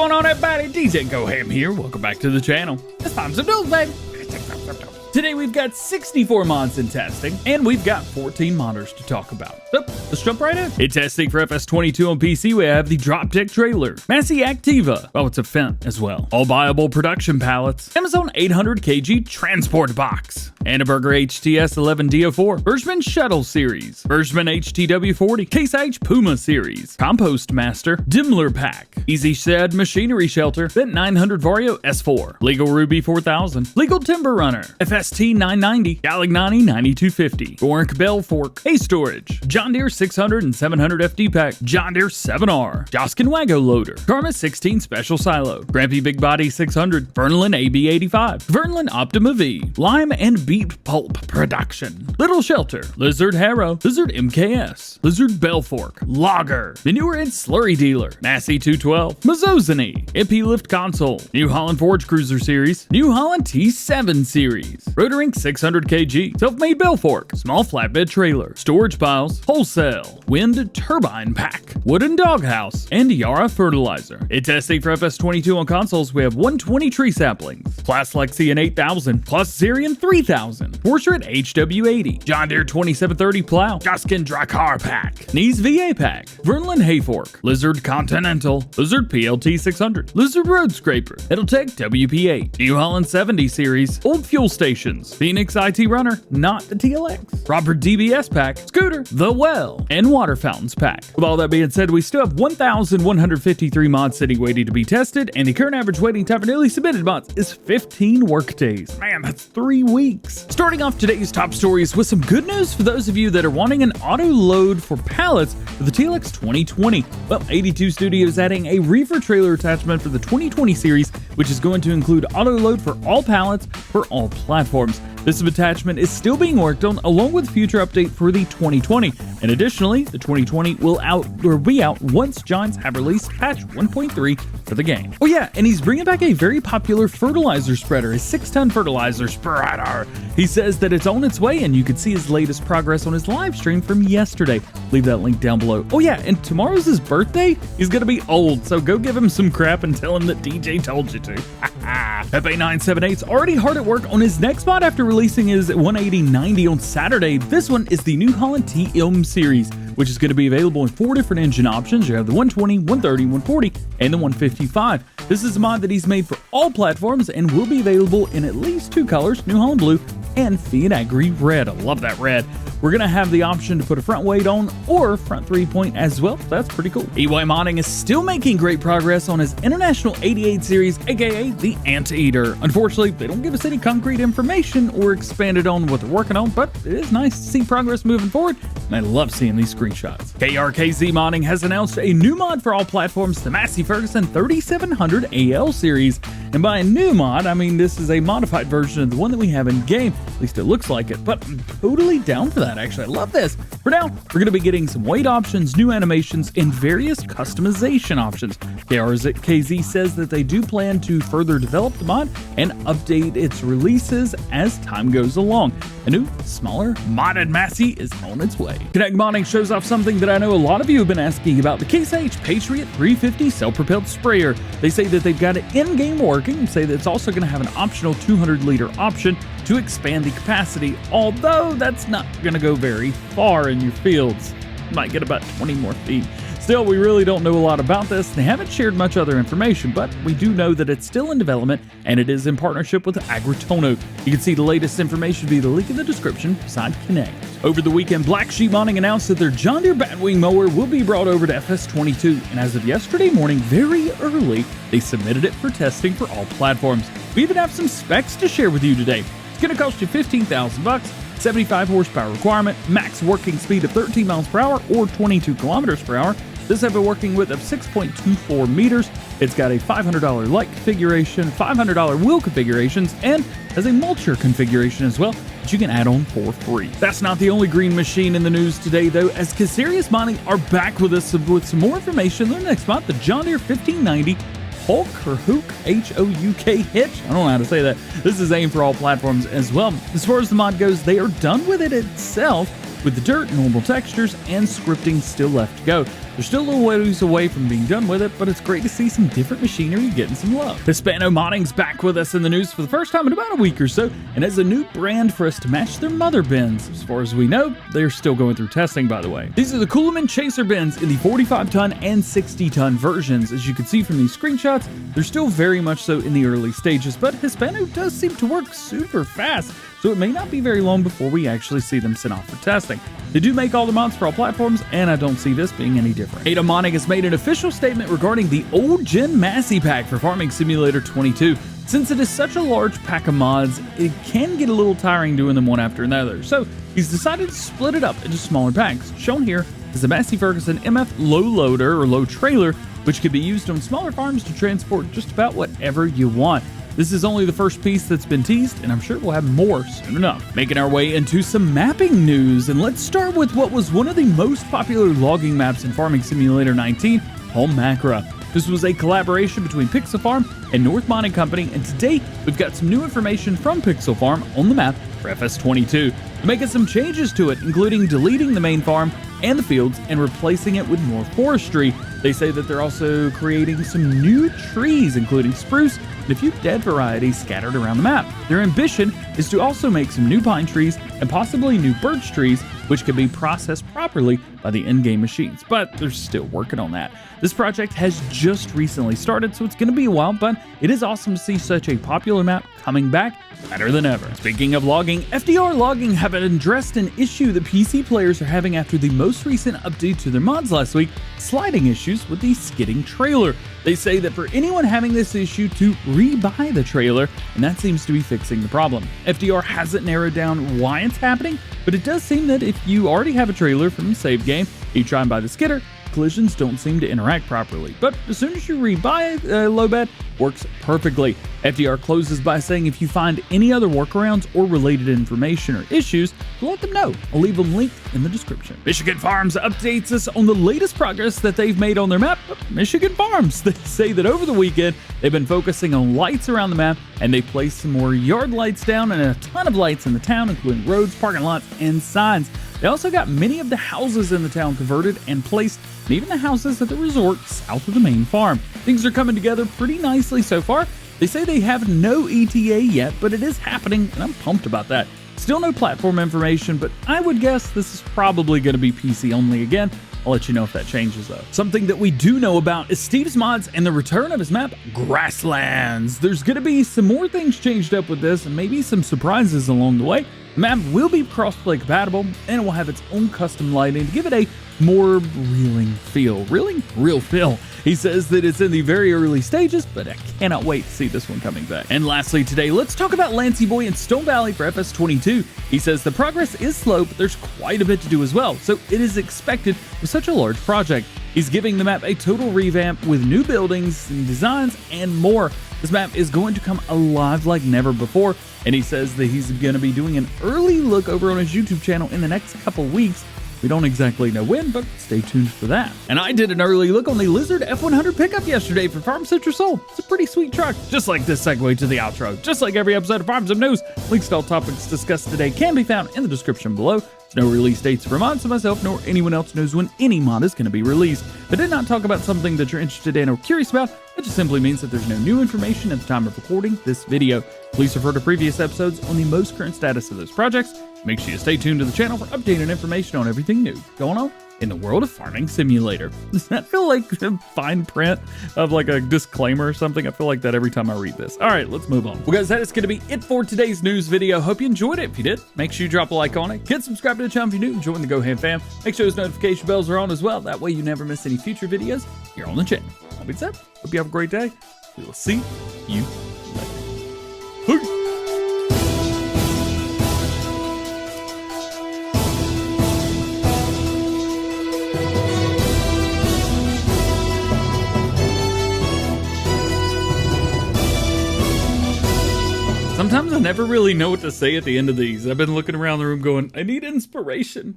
going on, everybody? DjGoHam here. Welcome back to the channel. It's time some news, baby. Today we've got 64 mods in testing, and we've got 14 modders to talk about. So, let's jump right in. In testing for FS22 on PC, we have the Drop Deck Trailer, Massey Activa, oh, it's a Fent as well, all buyable production pallets, Amazon 800 kg transport box, Anteater HTS 11DO4, Bergman Shuttle Series, Bergman HTW40, Case IH Puma Series, Compost Master, Dimmler Pack, Easy Shed Machinery Shelter, Fent 900 Vario S4, Legal Ruby 4000, Legal Timber Runner, FST 990, Galignani 9250, Gorink Bell Fork, Hay Storage, John Deere 600 and 700 FD Pack, John Deere 7R, Joskin Wago Loader, Karma 16 Special Silo, Grampy Big Body 600, Vernlin AB85, Vernlin Optima V, Lime and Beet Pulp Production, Little Shelter, Lizard Harrow, Lizard MKS, Lizard Bell Fork, Logger, Manure and Slurry Dealer, Massey 212, Mazzozini, MP Lift Console, New Holland Forge Cruiser Series, New Holland T7 Series, Rotorink 600 kg, Self-Made Bell Fork, Small Flatbed Trailer, Storage Piles, Wholesale, Wind Turbine Pack, Wooden Doghouse, and Yara Fertilizer. In testing for FS22 on consoles, we have 120 tree saplings, Class Lexian 8000, plus Xerion 3000, Portrait HW80, John Deere 2730 Plow, Joskin Drakkar Pack, Knees VA Pack, Vernlin Hayfork, Lizard Continental, Lizard PLT 600, Lizard Road Scraper, Edeltech WP8, New Holland 70 Series, Old Fuel Stations, Phoenix IT Runner, not the TLX, Robert DBS Pack, Scooter, The Well, and Water Fountains Pack. With all that being said, we still have 1,153 mods sitting waiting to be tested, and the current average waiting time for newly submitted mods is 15 workdays. Man, that's 3 weeks. Starting off today's top stories with some good news for those of you that are wanting an auto load for pallets for the TLX 2020. Well, 82 Studios adding a reefer trailer attachment for the 2020 series, which is going to include auto load for all pallets for all platforms. This attachment is still being worked on along with future update for the 2020. And additionally, the 2020 will be out once Giants have released patch 1.3 for the game. Oh yeah, and he's bringing back a very popular fertilizer spreader, a 6-ton fertilizer spreader. He says that it's on its way, and you can see his latest progress on his live stream from yesterday. Leave that link down below. Oh yeah, and tomorrow's his birthday. He's gonna be old, so go give him some crap and tell him that DJ told you to. Pepe978's already hard at work on his next mod after releasing his 18090 on Saturday. This one is the New Holland TM series, which is going to be available in 4 different engine options. You have the 120, 130, 140, and the 155. This is a mod that he's made for all platforms and will be available in at least 2 colors, New Holland Blue and Fiat Agri Red. I love that red. We're going to have the option to put a front weight on or front 3-point as well. That's pretty cool. EY Modding is still making great progress on his International 88 series, aka the Anteater. Unfortunately, they don't give us any concrete information or expanded on what they're working on, but it is nice to see progress moving forward, and I love seeing these screenshots. KRKZ Modding has announced a new mod for all platforms, the Massey Ferguson 3700 AL series. And by a new mod, I mean this is a modified version of the one that we have in game. At least it looks like it, but I'm totally down for that, actually. I love this. For now, we're going to be getting some weight options, new animations, and various customization options. KRKZ says that they do plan to further develop the mod and update its releases as time goes along. A new, smaller, modded Massey is on its way. Connect Modding shows off something that I know a lot of you have been asking about, the IH Patriot 350 self-propelled sprayer. They say that they've got it in-game working, and say that it's also going to have an optional 200-liter option to expand the capacity, although that's not going to go very far in your fields. You might get about 20 more feet. Still, we really don't know a lot about this. They haven't shared much other information, but we do know that it's still in development and it is in partnership with Agritono. You can see the latest information via the link in the description beside Connect. Over the weekend, Black Sheep Modding announced that their John Deere Batwing Mower will be brought over to FS22, and as of yesterday morning, very early, they submitted it for testing for all platforms. We even have some specs to share with you today. It's going to cost you $15,000. 75 horsepower requirement, max working speed of 13 miles per hour or 22 kilometers per hour. This has a working width of 6.24 meters. It's got a $500 light configuration, $500 wheel configurations, and has a mulcher configuration as well that you can add on for free. That's not the only green machine in the news today, though, as Serious Modding are back with us with some more information. Their next mod, the John Deere 1590 Houk or Houk, H-O-U-K Hitch. I don't know how to say that. This is aimed for all platforms as well. As far as the mod goes, they are done with it itself, with the dirt, normal textures, and scripting still left to go. They're still a little ways away from being done with it, but it's great to see some different machinery getting some love. Hispano Modding's back with us in the news for the first time in about a week or so, and has a new brand for us to match their mother bins. As far as we know, they're still going through testing, by the way. These are the Coolamon Chaser bins in the 45-ton and 60-ton versions. As you can see from these screenshots, they're still very much so in the early stages, but Hispano does seem to work super fast, so it may not be very long before we actually see them sent off for testing. They do make all the mods for all platforms, and I don't see this being any different. IH Modding has made an official statement regarding the old Gen Massey Pack for Farming Simulator 22. Since it is such a large pack of mods, it can get a little tiring doing them one after another, so he's decided to split it up into smaller packs. Shown here is the Massey Ferguson MF low loader or low trailer, which can be used on smaller farms to transport just about whatever you want. This is only the first piece that's been teased, and I'm sure we'll have more soon enough. Making our way into some mapping news, and let's start with what was one of the most popular logging maps in Farming Simulator 19, Holmakra. This was a collaboration between Pixel Farm and North Mining Company, and today we've got some new information from Pixel Farm on the map for FS22. They're making some changes to it, including deleting the main farm and the fields and replacing it with more forestry. They say that they're also creating some new trees, including spruce and a few dead varieties scattered around the map. Their ambition is to also make some new pine trees and possibly new birch trees, which can be processed properly by the in-game machines, but they're still working on that. This project has just recently started, so it's going to be a while, but it is awesome to see such a popular map coming back better than ever. Speaking of logging, FDR Logging have addressed an issue that PC players are having after the most recent update to their mods last week, sliding issues with the skidding trailer. They say that for anyone having this issue to rebuy the trailer, and that seems to be fixing the problem. FDR hasn't narrowed down why it's happening, but it does seem that if you already have a trailer from the save game, you try and buy the skidder, collisions don't seem to interact properly. But as soon as you rebuy a low bed, works perfectly. FDR closes by saying if you find any other workarounds or related information or issues, let them know. I'll leave them linked in the description. Michigan Farms updates us on the latest progress that they've made on their map. Michigan Farms, they say that over the weekend, they've been focusing on lights around the map, and they placed some more yard lights down and a ton of lights in the town, including roads, parking lots, and signs. They also got many of the houses in the town converted and placed, and even the houses at the resort south of the main farm. Things are coming together pretty nicely so far. They say they have no ETA yet, but it is happening, and I'm pumped about that. Still no platform information, but I would guess this is probably going to be PC only again. I'll let you know if that changes though. Something that we do know about is Steve's mods and the return of his map, Grasslands. There's going to be some more things changed up with this and maybe some surprises along the way. The map will be crossplay compatible, and it will have its own custom lighting to give it a more real feel. He says that it's in the very early stages, but I cannot wait to see this one coming back. And lastly today, let's talk about Lancey Boy in Stone Valley for FS22. He says the progress is slow, but there's quite a bit to do as well, so it is expected with such a large project. He's giving the map a total revamp with new buildings and designs and more. This map is going to come alive like never before, and he says that he's going to be doing an early look over on his YouTube channel in the next couple weeks. We don't exactly know when, but stay tuned for that. And I did an early look on the Lizard F100 pickup yesterday for Farm Citrus Soul. It's a pretty sweet truck, just like this segue to the outro. Just like every episode of Farms of News, links to all topics discussed today can be found in the description below. There's no release dates for mods, so myself nor anyone else knows when any mod is going to be released. If I did not talk about something that you're interested in or curious about, it just simply means that there's no new information at the time of recording this video. Please refer to previous episodes on the most current status of those projects. Make sure you stay tuned to the channel for updated information on everything new going on in the world of Farming Simulator. Does that feel like a fine print of like a disclaimer or something? I feel like that every time I read this. All right, let's move on. Well, guys, that is going to be it for today's news video. Hope you enjoyed it. If you did, make sure you drop a like on it. Get subscribed to the channel if you're new. Join the DjGoHam fam. Make sure those notification bells are on as well. That way you never miss any future videos here on the channel. That being said, hope you have a great day. We will see you later. Peace. Sometimes I never really know what to say at the end of these. I've been looking around the room going, I need inspiration.